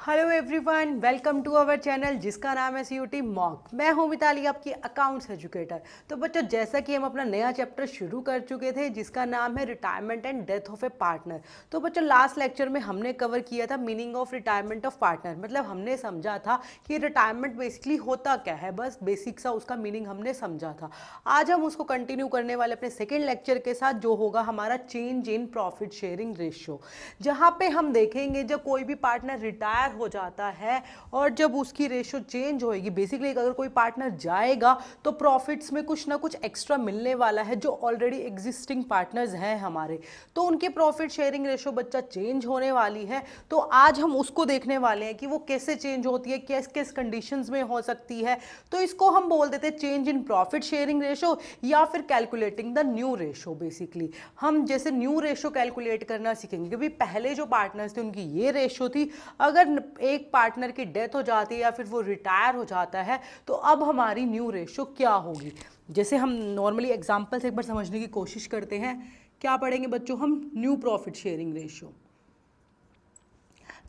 Hello everyone, welcome to our channel जिसका नाम है सीयूटी मॉक। मैं हूं मिताली, आपकी अकाउंट्स एजुकेटर। तो बच्चों, जैसा कि हम अपना नया चैप्टर शुरू कर चुके थे जिसका नाम है retirement and death of a partner. तो बच्चों, लास्ट लेक्चर में हमने कवर किया था meaning of retirement of partner. मतलब हमने समझा था कि रिटायरमेंट बेसिकली होता क्या है, बस बेसिक सा उसका मीनिंग हमने समझा था। आज हम उसको कंटिन्यू करने वाले अपने सेकेंड लेक्चर के साथ, जो होगा हमारा change in profit sharing ratio, जहाँ पे हम देखेंगे जब कोई भी पार्टनर रिटायर हो जाता है और जब उसकी रेशो चेंज होएगी। बेसिकली अगर कोई पार्टनर जाएगा तो प्रॉफिट्स में कुछ ना कुछ एक्स्ट्रा मिलने वाला है। जो ऑलरेडी एग्जिस्टिंग पार्टनर्स हैं हमारे, तो उनके प्रॉफिट शेयरिंग रेशो बच्चा चेंज होने वाली है। तो आज हम उसको देखने वाले हैं कि वो कैसे चेंज होती है, किस किस कंडीशंस में हो सकती है। तो इसको हम बोल देते हैं change in profit sharing ratio या फिर calculating the new ratio. Basically हम जैसे न्यू रेशो कैलकुलेट करना सीखेंगे, क्योंकि पहले जो पार्टनर्स थे उनकी ये रेशो थी। अगर एक पार्टनर की डेथ हो जाती है या फिर वो रिटायर हो जाता है, तो अब हमारी न्यू रेशो क्या होगी। जैसे हम नॉर्मली एग्जांपल से एक बार समझने की कोशिश करते हैं। क्या पढ़ेंगे बच्चों हम? New profit sharing ratio.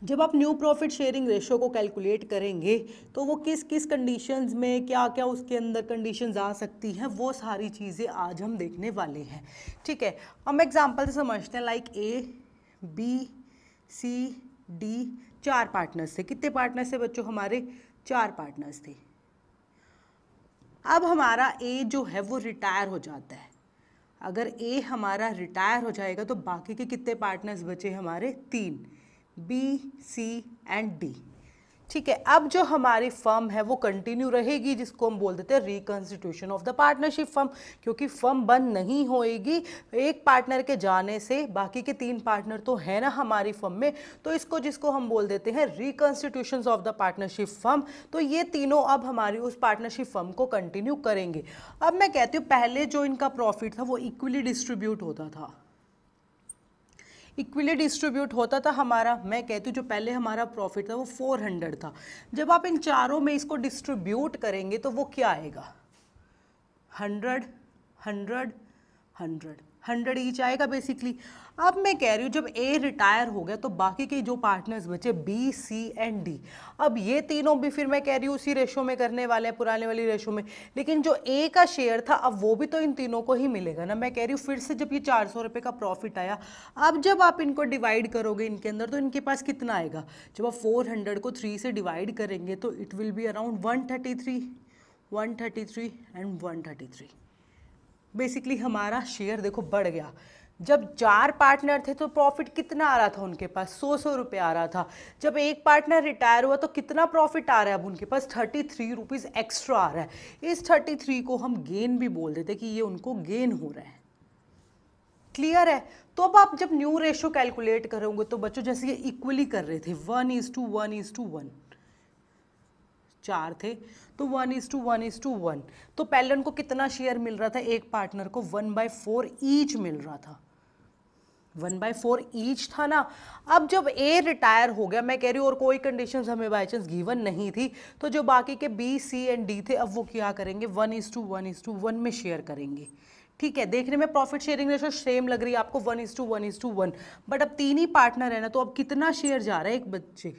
जब आप न्यू प्रॉफिट शेयरिंग रेशो को कैलकुलेट करेंगे तो वो किस किस कंडीशंस में, क्या क्या उसके अंदर कंडीशंस आ सकती हैं, वो सारी चीज़ें आज हम देखने वाले हैं। ठीक है, हम एग्जांपल से समझते हैं। Like A B C D, 4 partners थे। कितने पार्टनर्स थे बच्चों? हमारे 4 पार्टनर्स थे। अब हमारा ए जो है वो रिटायर हो जाता है। अगर ए हमारा रिटायर हो जाएगा तो बाकी के कितने पार्टनर्स बचे? हमारे 3, बी सी एंड डी। ठीक है, अब जो हमारी फर्म है वो कंटिन्यू रहेगी, जिसको हम बोल देते हैं reconstitution of the partnership firm. क्योंकि फर्म बंद नहीं होएगी एक पार्टनर के जाने से। बाकी के 3 पार्टनर तो है ना हमारी फर्म में, तो इसको जिसको हम बोल देते हैं reconstitution of the partnership firm. तो ये तीनों अब हमारी उस पार्टनरशिप फर्म को कंटिन्यू करेंगे। अब मैं कहती हूँ पहले जो इनका प्रॉफिट था वो इक्वली डिस्ट्रीब्यूट होता था। इक्वली डिस्ट्रीब्यूट होता था हमारा। मैं कहती हूँ जो पहले हमारा प्रॉफिट था वो 400 था। जब आप इन चारों में इसको डिस्ट्रीब्यूट करेंगे तो वो क्या आएगा? 100 100 100 100 ईच आएगा बेसिकली। अब मैं कह रही हूँ जब ए रिटायर हो गया तो बाकी के जो पार्टनर्स बचे बी सी एंड डी, अब ये तीनों भी फिर मैं कह रही हूँ उसी रेशो में करने वाले हैं, पुराने वाली रेशो में। लेकिन जो ए का शेयर था अब वो भी तो इन तीनों को ही मिलेगा ना। मैं कह रही हूँ फिर से जब ये 400 रुपये का प्रॉफिट आया, अब जब आप इनको डिवाइड करोगे इनके अंदर तो इनके पास कितना आएगा? जब आप 400 को 3 से डिवाइड करेंगे तो it will be around 133 and 133। Basically हमारा शेयर देखो बढ़ गया। जब 4 पार्टनर थे तो प्रॉफिट कितना आ रहा था उनके पास? 100 रुपये आ रहा था। जब एक पार्टनर रिटायर हुआ तो कितना प्रॉफिट आ रहा है अब उनके पास? 33 रुपीज़ एक्स्ट्रा आ रहा है। इस 33 को हम गेन भी बोल देते कि ये उनको गेन हो रहा है। क्लियर है? तो अब आप जब न्यू रेशो कैलकुलेट करोगे तो बच्चों जैसे ये इक्वली कर रहे थे 1:1:1, 4 थे तो 1:1:1। तो पहले उनको कितना शेयर मिल रहा था? एक पार्टनर को 1/4 ईच मिल रहा था। 1/4 ईच था ना। अब जब ए रिटायर हो गया, मैं कह रही हूँ और कोई कंडीशंस हमें बाई चांस गिवन नहीं थी, तो जो बाकी के बी सी एंड डी थे अब वो क्या करेंगे? 1:1:1 में शेयर करेंगे। ठीक है, देखने में प्रॉफिट शेयरिंग रेशो सेम लग रही है आपको 1:1:1, बट अब 3 ही पार्टनर है ना, तो अब कितना शेयर जा रहा है एक बच्चे,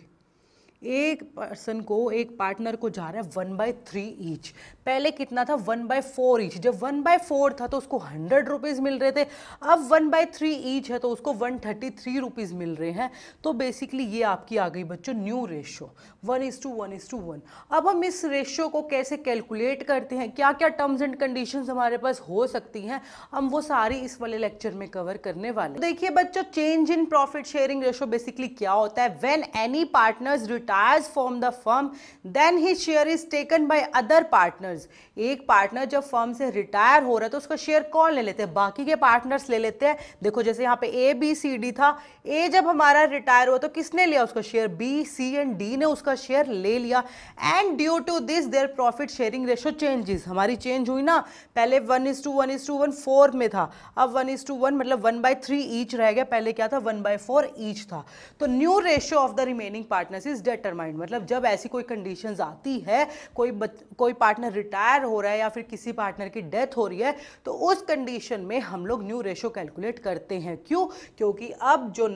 एक पर्सन को, एक पार्टनर को जा रहा है 1/3 ईच। पहले कितना था? 1/4 ईच। जब 1/4 था तो उसको 100 रुपीज़ मिल रहे थे। अब 1/3 ईच है तो उसको 133 रुपीज़ मिल रहे हैं। तो बेसिकली ये आपकी आ गई बच्चों न्यू रेशो 1:1:1। अब हम इस रेशो को कैसे कैलकुलेट करते हैं, क्या क्या टर्म्स एंड कंडीशंस हमारे पास हो सकती हैं, हम वो सारी इस वाले लेक्चर में कवर करने वाले। देखिए बच्चों, change in profit sharing ratio basically क्या होता है? When any partners retires from the firm, then his share is taken by other partners. एक पार्टनर जब फर्म से रिटायर हो रहा है तो उसका शेयर कौन ले लेते हैं? बाकी के पार्टनर्स ले लेते हैं। देखो जैसे यहाँ पे ए बी सी डी था, ए जब हमारा रिटायर हुआ तो किसने लिया उसका share? B C and D ने उसका शेयर ले लिया। And due to this their profit sharing ratio changes, हमारी चेंज हुई ना। पहले 1:1:1 4 में था, अब 1:1 मतलब 1/3 ईच रह गया। पहले क्या था? 1/4 ईच था। तो new ratio of the remaining partners is determined, मतलब जब ऐसी कोई कंडीशंस आती है, कोई पार्टनर रिटायर हो रहा है या फिर किसी पार्टनर की डेथ हो रही है, तो उस कंडीशन में हम लोग न्यू रेशो कैलकुलेट करते हैं। क्यों? क्योंकि अब जो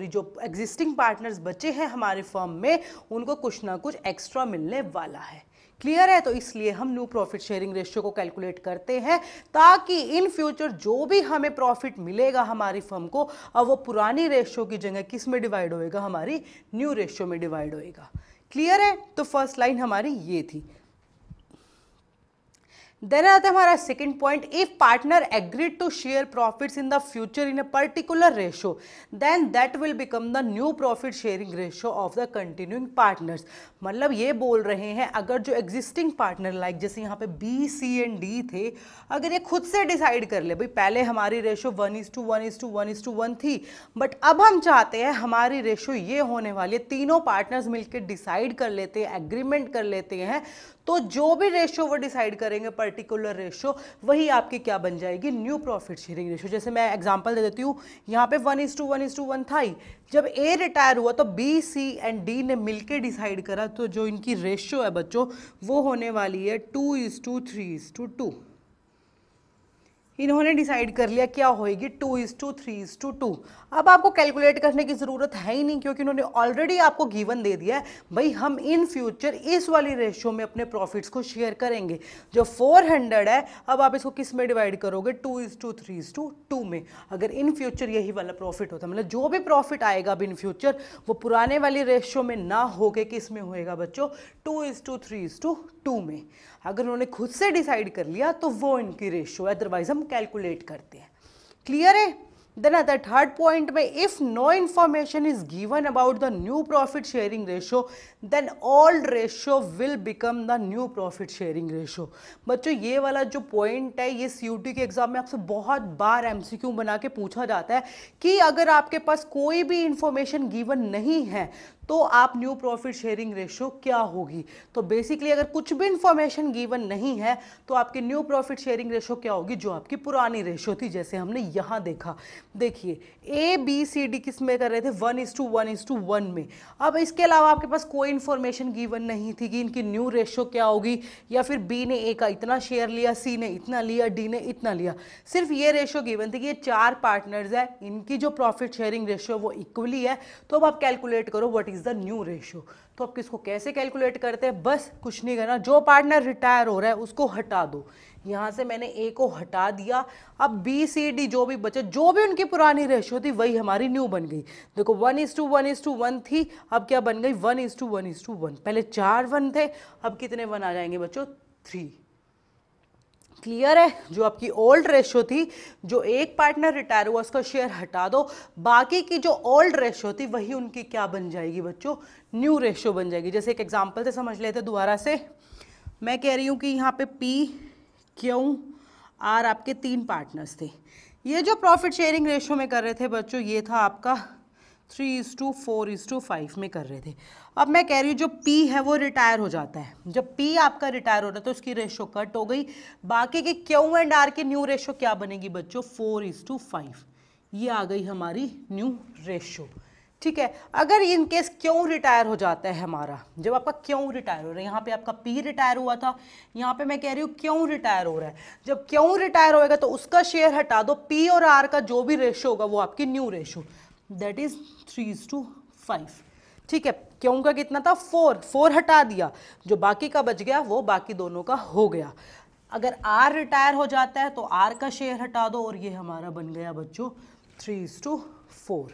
जो एग्जिस्टिंग पार्टनर्स बचे हैं हमारे फर्म में, उनको कुछ ना कुछ एक्स्ट्रा मिलने वाला है। क्लियर है? तो इसलिए हम न्यू प्रॉफिट शेयरिंग रेशियो को कैलकुलेट करते हैं, ताकि इन फ्यूचर जो भी हमें प्रॉफिट मिलेगा हमारी फर्म को, अब वो पुरानी रेशियो की जगह किस में डिवाइड होएगा? हमारी न्यू रेशियो में डिवाइड होएगा। क्लियर है? तो फर्स्ट लाइन हमारी ये थी। देन आता है हमारा second point, if partner agreed to share profits in the future in a particular ratio, then that will become the new profit sharing ratio of the continuing partners. मतलब ये बोल रहे हैं, अगर जो एग्जिस्टिंग पार्टनर लाइक जैसे यहाँ पे बी, सी एंड डी थे, अगर ये खुद से डिसाइड कर ले, भाई पहले हमारी रेशो 1:1:1:1 थी, बट अब हम चाहते हैं हमारी रेशो ये होने वाली है, तीनों पार्टनर्स मिलकर डिसाइड कर लेते हैं, एग्रीमेंट कर लेते हैं, तो जो भी रेशो वो डिसाइड करेंगे पर्टिकुलर रेशो, वही आपकी क्या बन जाएगी? New profit sharing ratio. जैसे मैं एग्जांपल दे देती हूँ, यहाँ पे 1:1:1 था ही, जब ए रिटायर हुआ तो बी, सी एंड डी ने मिलके डिसाइड करा, तो जो इनकी रेशो है बच्चों वो होने वाली है 2:3:2। इन्होंने डिसाइड कर लिया क्या होएगी? 2:3:2। अब आपको कैलकुलेट करने की ज़रूरत है ही नहीं, क्योंकि उन्होंने ऑलरेडी आपको गिवन दे दिया है, भाई हम इन फ्यूचर इस वाली रेशियो में अपने प्रॉफिट्स को शेयर करेंगे। जो 400 है, अब आप इसको किस में डिवाइड करोगे? 2:3:2 में। अगर इन फ्यूचर यही वाला प्रॉफिट होता, मतलब जो भी प्रॉफिट आएगा अब इन फ्यूचर, वो पुराने वाली रेशियो में ना होके किस में होएगा बच्चों? 2:3:2 में। अगर उन्होंने खुद से डिसाइड कर लिया तो वो इनकी रेशियो है, अदरवाइज हम कैलकुलेट करते हैं। क्लियर है? देन आता है थर्ड पॉइंट में, if no information is given about the new profit sharing ratio, then old ratio will become the new profit sharing ratio. बच्चों ये वाला जो पॉइंट है, ये सीयूटी के एग्जाम में आपसे बहुत बार एमसीक्यू बना के पूछा जाता है कि अगर आपके पास कोई भी इंफॉर्मेशन गिवन नहीं है तो आप न्यू प्रॉफिट शेयरिंग रेशियो क्या होगी। तो बेसिकली अगर कुछ भी इंफॉर्मेशन गिवन नहीं है तो आपकी न्यू प्रॉफिट शेयरिंग रेशियो क्या होगी? जो आपकी पुरानी रेशियो थी, जैसे हमने यहाँ देखा। देखिए ए, बी, सी, डी किस में कर रहे थे? 1:1:1 में। अब इसके अलावा आपके पास कोई इंफॉर्मेशन गिवन नहीं थी कि इनकी न्यू रेशियो क्या होगी, या फिर बी ने ए का इतना शेयर लिया, सी ने इतना लिया, डी ने इतना लिया। सिर्फ ये रेशियो गिवन थी कि ये 4 पार्टनर्स है, इनकी जो प्रॉफिट शेयरिंग रेशियो वो इक्वली है। तो अब आप कैलकुलेट करो what is the new ratio. तो आप किसको कैसे कैलकुलेट करते हैं? बस कुछ नहीं करना, जो पार्टनर रिटायर हो रहा है उसको हटा दो। यहां से मैंने ए को हटा दिया, अब बी, सी, डी जो भी बचे, जो भी उनकी पुरानी रेशियो थी वही हमारी न्यू बन गई। देखो 1:1:1 थी, अब क्या बन गई? 1:1:1। पहले 4 1 थे, अब कितने 1 आ जाएंगे बच्चों? 3। क्लियर है? जो आपकी ओल्ड रेशियो थी, जो एक पार्टनर रिटायर हुआ उसका शेयर हटा दो, बाकी की जो ओल्ड रेशियो थी वही उनकी क्या बन जाएगी बच्चों? न्यू रेशियो बन जाएगी। जैसे एक एग्जांपल से समझ लेते दोबारा से, मैं कह रही हूँ कि यहाँ पे पी, क्यू, आर आपके 3 पार्टनर्स थे। ये जो प्रॉफिट शेयरिंग रेशियो में कर रहे थे बच्चों, ये था आपका 3:4:5 में कर रहे थे। अब मैं कह रही हूँ जो P है वो रिटायर हो जाता है। जब P आपका रिटायर हो रहा है तो उसकी रेशो कट हो गई, बाकी के Q एंड R की न्यू रेशो क्या बनेगी बच्चों? 4:5। ये आ गई हमारी न्यू रेशो। ठीक है, अगर इन केस क्यों रिटायर हो जाता है हमारा, जब आपका क्यों रिटायर हो रहा है, यहाँ पे आपका P रिटायर हुआ था, यहाँ पे मैं कह रही हूँ क्यों रिटायर हो रहा है। जब क्यों रिटायर होएगा तो उसका शेयर हटा दो, P और R का जो भी रेशो होगा वो आपकी न्यू रेशो, दैट इज 3:5। ठीक है, क्यों का कितना था? 4 हटा दिया, जो बाकी का बच गया वो बाकी दोनों का हो गया। अगर R रिटायर हो जाता है तो R का शेयर हटा दो और ये हमारा बन गया बच्चों 3:4।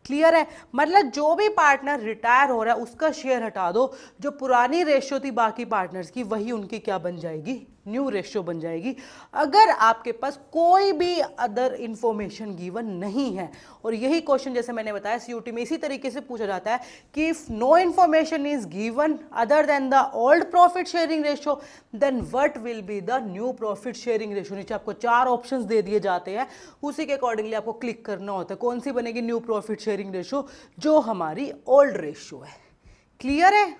क्लियर है? मतलब जो भी पार्टनर रिटायर हो रहा है उसका शेयर हटा दो, जो पुरानी रेशियो थी बाकी पार्टनर्स की वही उनकी क्या बन जाएगी? न्यू रेशियो बन जाएगी। अगर आपके पास कोई भी अदर इंफॉर्मेशन गिवन नहीं है, और यही क्वेश्चन जैसे मैंने बताया सीयूटी में इसी तरीके से पूछा जाता है कि if no information is given other than the old profit sharing ratio then what will be the new profit sharing ratio. नीचे आपको 4 ऑप्शंस दे दिए जाते हैं, उसी के अकॉर्डिंगली आपको क्लिक करना होता है कौन सी बनेगी न्यू प्रॉफिट शेयरिंग रेशियो, जो हमारी ओल्ड रेशियो है। क्लियर है?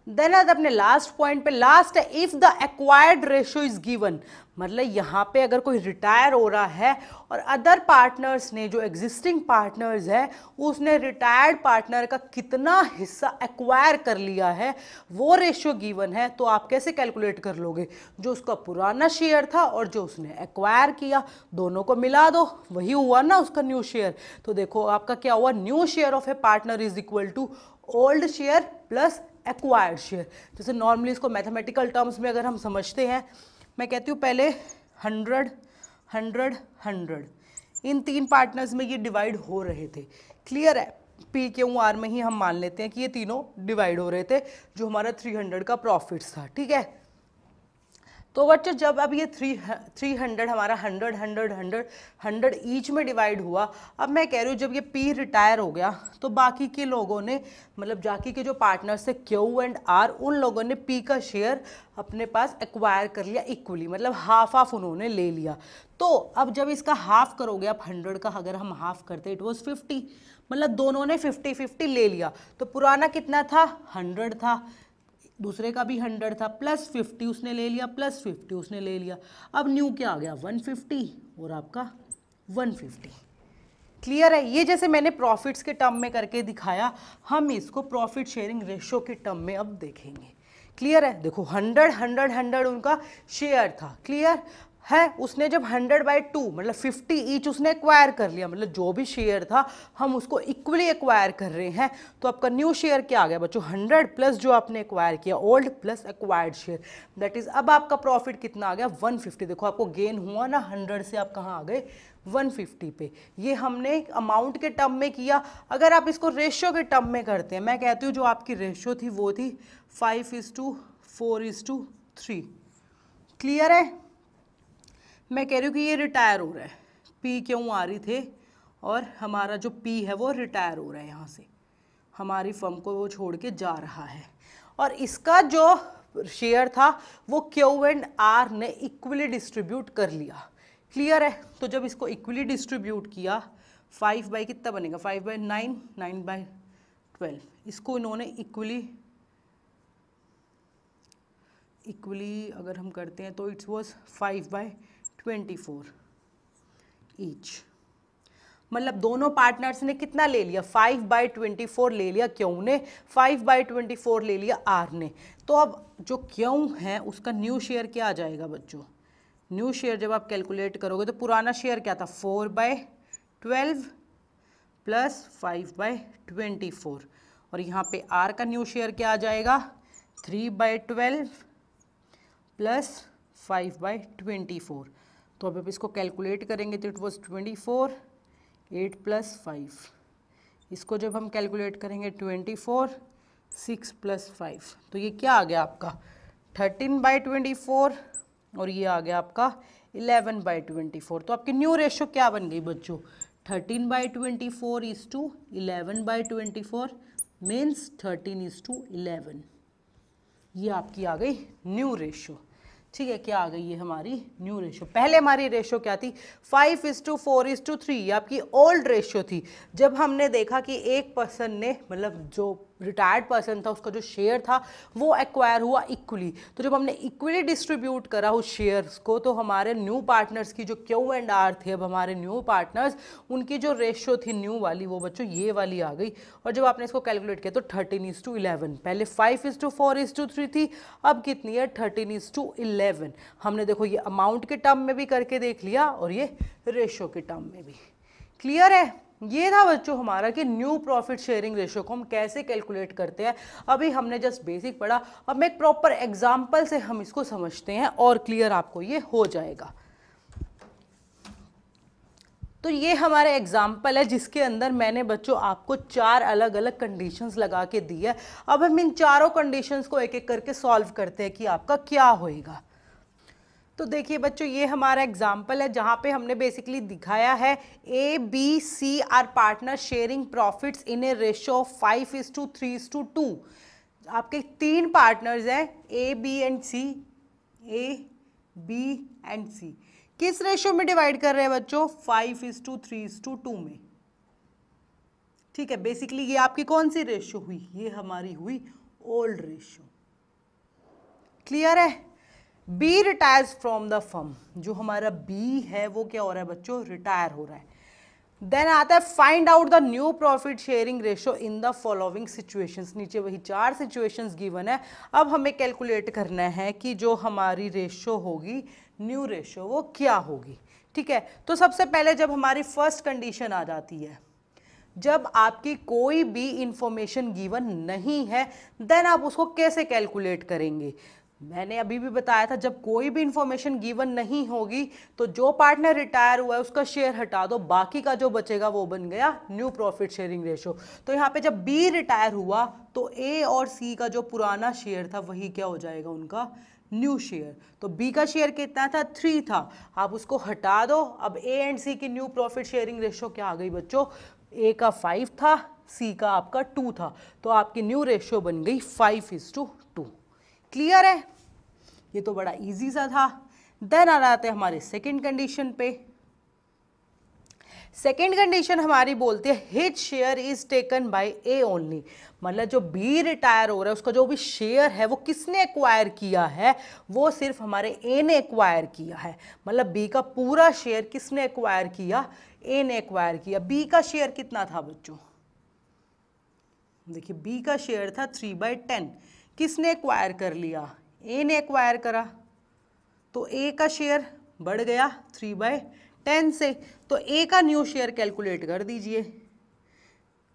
देन अपने लास्ट पॉइंट पे लास्ट है, if the acquired ratio is given, मतलब यहाँ पे अगर कोई रिटायर हो रहा है और अदर पार्टनर्स ने, जो एग्जिस्टिंग पार्टनर्स है, उसने रिटायर्ड पार्टनर का कितना हिस्सा एक्वायर कर लिया है, वो रेशियो गिवन है, तो आप कैसे कैलकुलेट कर लोगे? जो उसका पुराना शेयर था और जो उसने एक्वायर किया, दोनों को मिला दो, वही हुआ ना उसका न्यू शेयर। तो देखो आपका क्या हुआ, new share of a partner is equal to old share plus acquired share. जैसे नॉर्मली इसको मैथमेटिकल टर्म्स में अगर हम समझते हैं, मैं कहती हूँ पहले 100 100 100 इन 3 पार्टनर्स में ये डिवाइड हो रहे थे। क्लियर है? पी क्यू आर में ही हम मान लेते हैं कि ये तीनों डिवाइड हो रहे थे, जो हमारा 300 का प्रॉफिट्स था। ठीक है, तो बच्चों जब अब ये 300 हमारा 100 100 100 100 ईच में डिवाइड हुआ, अब मैं कह रही हूँ जब ये पी रिटायर हो गया तो बाकी के लोगों ने, मतलब बाकी के जो पार्टनर्स थे क्यू एंड आर, उन लोगों ने पी का शेयर अपने पास एक्वायर कर लिया इक्वली, मतलब हाफ हाफ उन्होंने ले लिया। तो अब जब इसका हाफ करोगे आप, 100 का अगर हम हाफ करते इट वॉज 50, मतलब दोनों ने 50-50 ले लिया। तो पुराना कितना था? 100 था, दूसरे का भी 100 था, प्लस 50 उसने ले लिया, प्लस 50 उसने ले लिया। अब न्यू क्या आ गया? 150 और आपका 150। क्लियर है? ये जैसे मैंने प्रॉफिट्स के टर्म में करके दिखाया, हम इसको प्रॉफिट शेयरिंग रेशियो के टर्म में अब देखेंगे। क्लियर है? देखो 100 100 100 उनका शेयर था। क्लियर है? उसने जब 100/2 मतलब 50 ईच उसने एक्वायर कर लिया, मतलब जो भी शेयर था हम उसको इक्वली एक्वायर कर रहे हैं। तो आपका न्यू शेयर क्या आ गया बच्चों? 100 प्लस जो आपने एक्वायर किया old plus acquired share, that is अब आपका प्रॉफिट कितना आ गया? 150। देखो आपको गेन हुआ ना, 100 से आप कहाँ आ गए? 150 पे। ये हमने अमाउंट के टर्म में किया। अगर आप इसको रेशियो के टर्म में करते हैं, मैं कहती हूँ जो आपकी रेशियो थी वो थी 5:4:3। क्लियर है? मैं कह रही हूँ कि ये रिटायर हो रहा है, पी क्यों आ रही थे और हमारा जो पी है वो रिटायर हो रहा है, यहाँ से हमारी फर्म को वो छोड़ के जा रहा है, और इसका जो शेयर था वो क्यू एंड आर ने इक्वली डिस्ट्रीब्यूट कर लिया। क्लियर है? तो जब इसको इक्वली डिस्ट्रीब्यूट किया, 5 बाई कितना बनेगा? 5/9, 9/12, इसको इन्होंने इक्वली अगर हम करते हैं तो इट्स वॉज 5/24 ईच। मतलब दोनों पार्टनर्स ने कितना ले लिया? 5/24 ले लिया क्यों ने, 5/24 ले लिया आर ने। तो अब जो क्यों है उसका न्यू शेयर क्या आ जाएगा बच्चों? न्यू शेयर जब आप कैलकुलेट करोगे तो पुराना शेयर क्या था? 4/12 प्लस 5/24, और यहाँ पे आर का न्यू शेयर क्या आ जाएगा? 3/12 प्लस 5/24। तो अब इसको कैलकुलेट करेंगे तो इट वॉज 24, 8 प्लस 5, इसको जब हम कैलकुलेट करेंगे 24, 6 प्लस 5, तो ये क्या आ गया आपका? 13/24, और ये आ गया आपका 11/24। तो आपकी न्यू रेशियो क्या बन गई बच्चों? 13/24:11/24 मीन्स 13:11। ये आपकी आ गई न्यू रेशियो। ठीक है, क्या आ गई ये हमारी न्यू रेशियो। पहले हमारी रेशियो क्या थी? 5:4:3, ये आपकी ओल्ड रेशियो थी। जब हमने देखा कि एक पर्सन ने, मतलब जो रिटायर्ड पर्सन था उसका जो शेयर था वो एक्वायर हुआ इक्वली, तो जब हमने इक्वली डिस्ट्रीब्यूट करा उस शेयर्स को, तो हमारे न्यू पार्टनर्स की जो क्यू एंड आर थे, अब हमारे न्यू पार्टनर्स, उनकी जो रेशियो थी न्यू वाली वो बच्चों ये वाली आ गई। और जब आपने इसको कैलकुलेट किया तो 13:11, पहले 5:4:3 थी, अब कितनी है? 13:11। हमने देखो ये अमाउंट के टर्म में भी करके देख लिया और ये रेशियो के टर्म में भी। क्लियर है? ये था बच्चों हमारा कि न्यू प्रॉफिट शेयरिंग रेशियो को हम कैसे कैलकुलेट करते हैं। अभी हमने जस्ट बेसिक पढ़ा, अब मैं एक प्रॉपर एग्जांपल से हम इसको समझते हैं और क्लियर आपको ये हो जाएगा। तो ये हमारा एग्जाम्पल है जिसके अंदर मैंने बच्चों आपको 4 अलग अलग कंडीशंस लगा के दी है। अब हम इन चारों कंडीशंस को एक एक करके सॉल्व करते हैं कि आपका क्या होएगा। तो देखिए बच्चों ये हमारा एग्जाम्पल है जहाँ पे हमने बेसिकली दिखाया है A B C are partner sharing profits in a ratio of 5:3:2। आपके 3 पार्टनर्स हैं A B and C, A B and C. किस रेशियो में डिवाइड कर रहे हैं बच्चों? 5:3:2 में। ठीक है, बेसिकली ये आपकी कौन सी रेशियो हुई? ये हमारी हुई ओल्ड रेशियो। क्लियर है। B retires from the firm, जो हमारा बी है वो क्या हो रहा है बच्चों, रिटायर हो रहा है। देन आता है find out the new profit sharing ratio in the following situations. नीचे वही 4 सिचुएशंस गिवन है। अब हमें कैलकुलेट करना है कि जो हमारी रेशो होगी, न्यू रेशो, वो क्या होगी। ठीक है, तो सबसे पहले जब हमारी फर्स्ट कंडीशन आ जाती है, जब आपकी कोई भी इंफॉर्मेशन गिवन नहीं है, देन आप उसको कैसे कैलकुलेट करेंगे। मैंने अभी भी बताया था, जब कोई भी इंफॉर्मेशन गिवन नहीं होगी तो जो पार्टनर रिटायर हुआ है उसका शेयर हटा दो, बाकी का जो बचेगा वो बन गया न्यू प्रॉफिट शेयरिंग रेशो। तो यहाँ पे जब बी रिटायर हुआ तो ए और सी का जो पुराना शेयर था वही क्या हो जाएगा, उनका न्यू शेयर। तो बी का शेयर कितना था, 3 था, आप उसको हटा दो। अब ए एंड सी की न्यू प्रॉफिट शेयरिंग रेशो क्या आ गई बच्चों, ए का 5 था, सी का आपका 2 था, तो आपकी न्यू रेशो बन गई 5:2। क्लियर है, ये तो बड़ा इजी सा था। देन आ जाते हैं हमारे सेकंड कंडीशन पे। सेकंड कंडीशन हमारी बोलती है his share is taken by A only, मतलब जो बी रिटायर हो रहा है उसका जो भी शेयर है वो किसने एक्वायर किया है, वो सिर्फ हमारे ए ने एक्वायर किया है। मतलब बी का पूरा शेयर किसने एक्वायर किया, ए ने एक्वायर किया। बी का शेयर कितना था बच्चों, देखिए बी का शेयर था 3/10, किसने एक्वायर कर लिया, ए ने एक्वायर करा, तो ए का शेयर बढ़ गया 3/10 से। तो ए का न्यू शेयर कैलकुलेट कर दीजिए,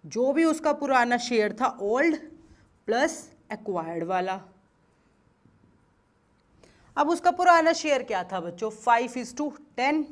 जो भी उसका पुराना शेयर था ओल्ड प्लस एक्वायर्ड वाला। अब उसका पुराना शेयर क्या था बच्चों, 5:10।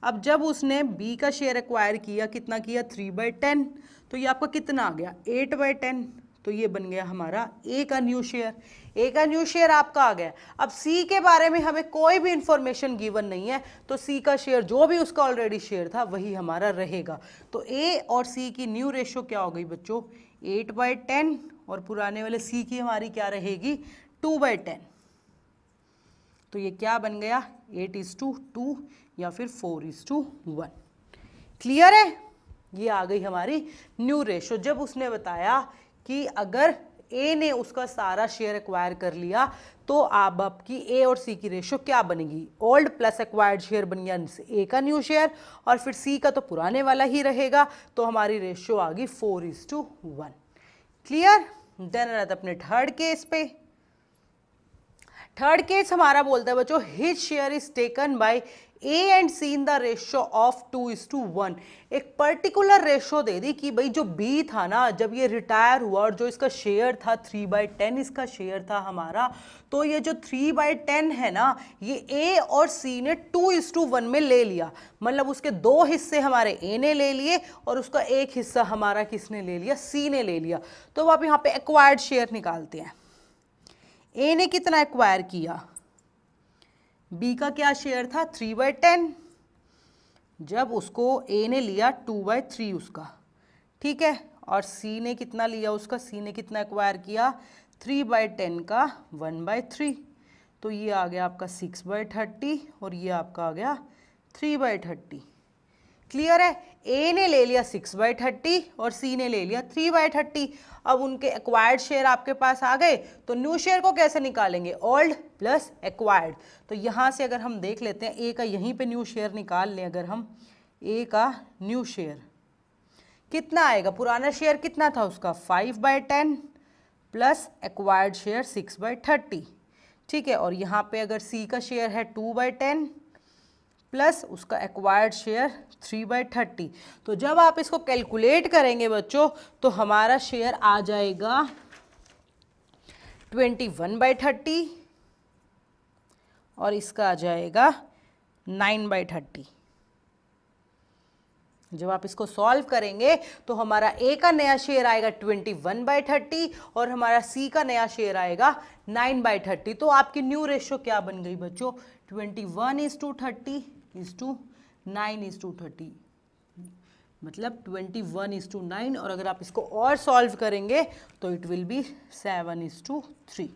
अब जब उसने बी का शेयर एक्वायर किया, कितना किया, 3/10, तो ये आपका कितना आ गया, 8/10। तो ये बन गया हमारा ए का न्यू शेयर। ए का न्यू शेयर आपका आ गया। अब सी के बारे में हमें कोई भी इंफॉर्मेशन गिवन नहीं है, तो सी का शेयर जो भी उसका ऑलरेडी शेयर था वही हमारा रहेगा। तो ए और सी की न्यू रेशो क्या हो गई बच्चों, 8/10, और पुराने वाले सी की हमारी क्या रहेगी, 2/10। तो ये क्या बन गया, 8:2 या फिर 4:1। क्लियर है, ये आ गई हमारी न्यू रेशो। जब उसने बताया कि अगर ए ने उसका सारा शेयर एक्वायर कर लिया तो अब आपकी ए और सी की रेशो क्या बनेगी, ओल्ड प्लस एक्वायर्ड शेयर बन गया ए का न्यू शेयर, और फिर सी का तो पुराने वाला ही रहेगा, तो हमारी रेशो आ गई 4:1। क्लियर। देन अपने थर्ड केस पे। थर्ड केस हमारा बोलता है बच्चों his share is taken by A and C in the ratio of 2:1। एक पर्टिकुलर रेशो दे दी कि भाई जो बी था ना, जब ये रिटायर हुआ और जो इसका शेयर था 3/10 इसका शेयर था हमारा, तो ये जो 3/10 है ना, ये ए और सी ने 2:1 में ले लिया। मतलब उसके 2 हिस्से हमारे ए ने ले लिए और उसका एक हिस्सा हमारा किसने ले लिया, सी ने ले लिया। तो अब आप यहाँ पे एक्वायर्ड शेयर निकालते हैं। ए ने कितना एक्वायर किया, बी का क्या शेयर था, 3/10, जब उसको ए ने लिया 2/3 उसका, ठीक है, और सी ने कितना लिया उसका, सी ने कितना एक्वायर किया, 3/10 का 1/3। तो ये आ गया आपका 6/30 और ये आपका आ गया 3/30। क्लियर है, ए ने ले लिया 6/30 और सी ने ले लिया 3/30। अब उनके एक्वायर्ड शेयर आपके पास आ गए, तो न्यू शेयर को कैसे निकालेंगे, ओल्ड प्लस एक्वायर्ड। तो यहाँ से अगर हम देख लेते हैं ए का, यहीं पे न्यू शेयर निकाल लें अगर हम, ए का न्यू शेयर कितना आएगा, पुराना शेयर कितना था उसका 5/10 प्लस एक्वायर्ड शेयर 6/30, ठीक है। और यहाँ पे अगर सी का शेयर है 2/10 प्लस उसका एक्वायर्ड शेयर 3/30। तो जब आप इसको कैलकुलेट करेंगे बच्चों, तो हमारा शेयर आ जाएगा 21/30 और इसका आ जाएगा 9/30। जब आप इसको सॉल्व करेंगे तो हमारा ए का नया शेयर आएगा 21/30 और हमारा सी का नया शेयर आएगा 9/30। तो आपकी न्यू रेशो क्या बन गई बच्चों, 21:30 = 9:30, मतलब 21:9। और अगर आप इसको और सॉल्व करेंगे तो इट विल बी 7:3।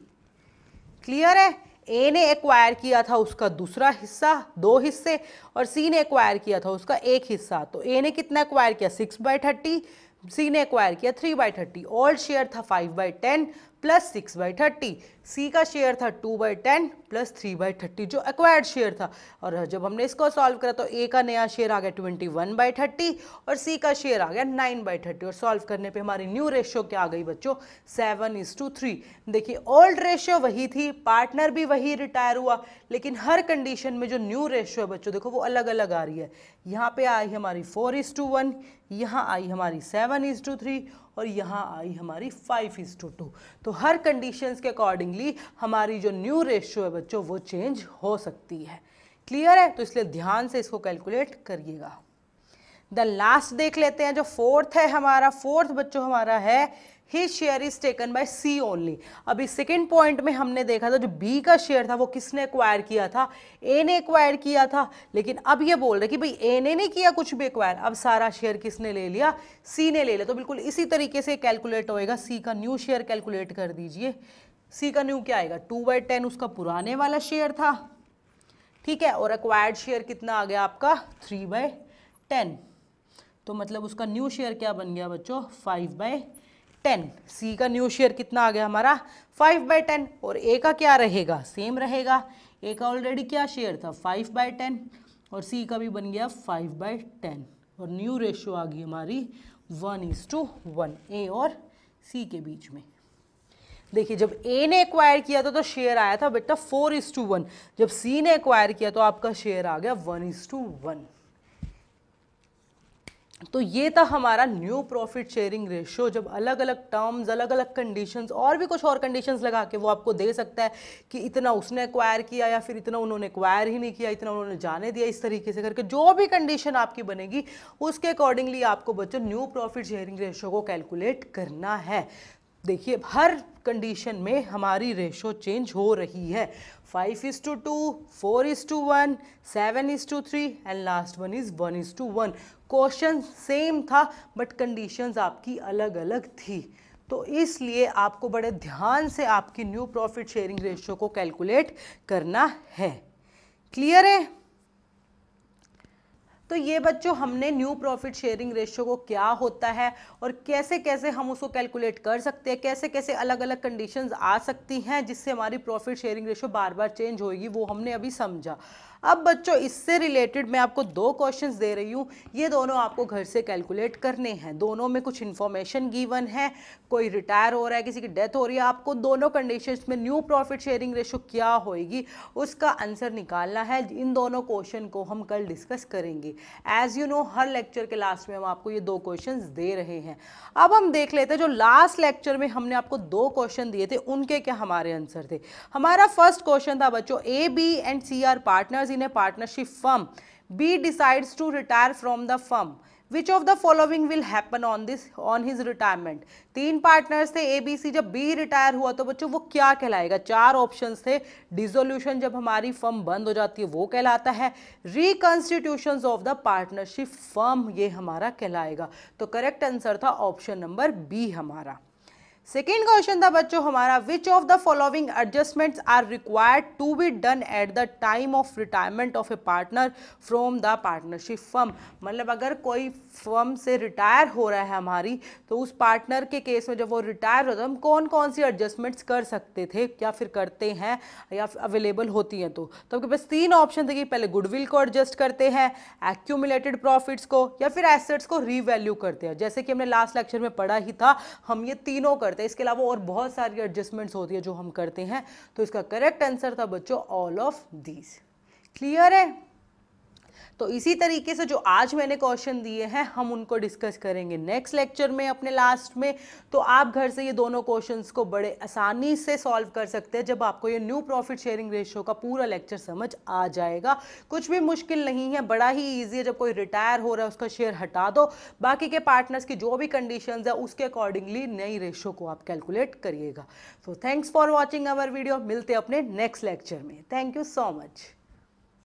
क्लियर है, ए ने एक्वायर किया था उसका दूसरा हिस्सा, 2 हिस्से, और सी ने एक्वायर किया था उसका एक हिस्सा। तो ए ने कितना एक्वायर किया, 6/30, सी ने एक्वायर किया 3/30। ओल्ड शेयर था 5/10 प्लस 6/30, सी का शेयर था 2/10 प्लस 3/30 जो एक्वायर्ड शेयर था। और जब हमने इसको सॉल्व करा तो ए का नया शेयर आ गया 21/30 और सी का शेयर आ गया 9/30 और सॉल्व करने पे हमारी न्यू रेशियो क्या आ गई बच्चों 7:3। देखिए ओल्ड रेशियो वही थी, पार्टनर भी वही रिटायर हुआ, लेकिन हर कंडीशन में जो न्यू रेशियो है बच्चों देखो वो अलग अलग आ रही है। यहाँ पे आई हमारी 4:1, यहाँ आई हमारी 7:3 और यहाँ आई हमारी 5:2। तो हर कंडीशंस के अकॉर्डिंगली हमारी जो न्यू रेशियो है बच्चों वो चेंज हो सकती है। क्लियर है? तो इसलिए ध्यान से इसको कैलकुलेट करिएगा। द लास्ट देख लेते हैं जो फोर्थ है हमारा। फोर्थ बच्चों हमारा है His share is taken by C only. अभी सेकेंड पॉइंट में हमने देखा था जो बी का शेयर था वो किसने एक्वायर किया था, ए ने एक्वायर किया था, लेकिन अब ये बोल रहे कि भाई ए ने नहीं किया कुछ भी एक्वायर, अब सारा शेयर किसने ले लिया, सी ने ले लिया। तो बिल्कुल इसी तरीके से कैलकुलेट होएगा। सी का न्यू शेयर कैलकुलेट कर दीजिए। सी का न्यू क्या आएगा 2/10 उसका पुराने वाला शेयर था, ठीक है, और एक्वायर्ड शेयर कितना आ गया आपका 3/10। तो मतलब उसका न्यू शेयर क्या बन गया बच्चों 5/10। सी का न्यू शेयर कितना आ गया हमारा 5/10 और ए का क्या रहेगा सेम रहेगा। ए का ऑलरेडी क्या शेयर था 5/10 और सी का भी बन गया 5/10 और न्यू रेशियो आ गई हमारी 1:1 ए और सी के बीच में। देखिए जब ए ने एक्वायर किया था तो शेयर आया था बेटा 4:1, जब सी ने एक्वायर किया तो आपका शेयर आ गया 1:1। तो ये था हमारा न्यू प्रॉफिट शेयरिंग रेशियो। जब अलग अलग टर्म्स, अलग अलग कंडीशंस और भी कुछ और कंडीशंस लगा के वो आपको दे सकता है कि इतना उसने एक्वायर किया या फिर इतना उन्होंने एक्वायर ही नहीं किया, इतना उन्होंने जाने दिया, इस तरीके से करके जो भी कंडीशन आपकी बनेगी उसके अकॉर्डिंगली आपको बच्चों न्यू प्रॉफिट शेयरिंग रेशियो को कैलकुलेट करना है। देखिए हर कंडीशन में हमारी रेशो चेंज हो रही है 5:2, 4:1, 7:3 and last one is 1:1। Question same था बट कंडीशंस आपकी अलग अलग थी, तो इसलिए आपको बड़े ध्यान से आपकी न्यू प्रॉफिट शेयरिंग रेशियो को कैलकुलेट करना है। क्लियर है? तो ये बच्चों हमने न्यू प्रॉफिट शेयरिंग रेशियो को क्या होता है और कैसे कैसे हम उसको कैलकुलेट कर सकते हैं, कैसे कैसे अलग अलग कंडीशंस आ सकती हैं जिससे हमारी प्रॉफिट शेयरिंग रेशियो बार बार चेंज होएगी, वो हमने अभी समझा। अब बच्चों इससे रिलेटेड मैं आपको 2 क्वेश्चंस दे रही हूँ, ये दोनों आपको घर से कैलकुलेट करने हैं। दोनों में कुछ इन्फॉर्मेशन गिवन है, कोई रिटायर हो रहा है, किसी की डेथ हो रही है, आपको दोनों कंडीशंस में न्यू प्रॉफिट शेयरिंग रेशियो क्या होएगी उसका आंसर निकालना है। इन दोनों क्वेश्चन को हम कल डिस्कस करेंगे। एज यू नो हर लेक्चर के लास्ट में हम आपको ये 2 क्वेश्चन दे रहे हैं। अब हम देख लेते हैं जो लास्ट लेक्चर में हमने आपको 2 क्वेश्चन दिए थे उनके क्या हमारे आंसर थे। हमारा फर्स्ट क्वेश्चन था बच्चों A B and C are partners in a partnership firm. B decides to retire from the firm. Which of the following will happen on his retirement? 3 partners थे A B C, जब B retire हुआ तो बच्चों वो क्या कहलाएगा? 4 options थे। Dissolution जब हमारी फर्म बंद हो जाती है वो कहलाता है, reconstitutions of the partnership firm ये हमारा कहलाएगा। तो करेक्ट आंसर था ऑप्शन नंबर बी हमारा। सेकेंड क्वेश्चन था बच्चों हमारा which of the following adjustments are required to be done at the time of retirement of a partner from the partnership firm. मतलब अगर कोई फर्म से रिटायर हो रहा है हमारी तो उस पार्टनर के केस में जब वो रिटायर होता है हम कौन कौन सी एडजस्टमेंट्स कर सकते थे या फिर करते हैं या अवेलेबल होती हैं। तो आपके पास 3 ऑप्शन थे कि पहले गुडविल को एडजस्ट करते हैं, एक्यूमुलेटेड प्रॉफिट्स को या फिर एसेट्स को रीवैल्यू करते हैं। जैसे कि हमने लास्ट लेक्चर में पढ़ा ही था हम ये तीनों करते हैं, इसके अलावा और बहुत सारी एडजस्टमेंट्स होती है जो हम करते हैं। तो इसका करेक्ट आंसर था बच्चों ऑल ऑफ दीज। क्लियर है? तो इसी तरीके से जो आज मैंने क्वेश्चन दिए हैं हम उनको डिस्कस करेंगे नेक्स्ट लेक्चर में अपने लास्ट में। तो आप घर से ये दोनों क्वेश्चंस को बड़े आसानी से सॉल्व कर सकते हैं जब आपको ये न्यू प्रॉफिट शेयरिंग रेशियो का पूरा लेक्चर समझ आ जाएगा। कुछ भी मुश्किल नहीं है, बड़ा ही ईजी है। जब कोई रिटायर हो रहा है उसका शेयर हटा दो, बाकी के पार्टनर्स की जो भी कंडीशंस है उसके अकॉर्डिंगली नई रेशियो को आप कैलकुलेट करिएगा। So thanks for watching our video. मिलते हैं अपने नेक्स्ट लेक्चर में। Thank you so much.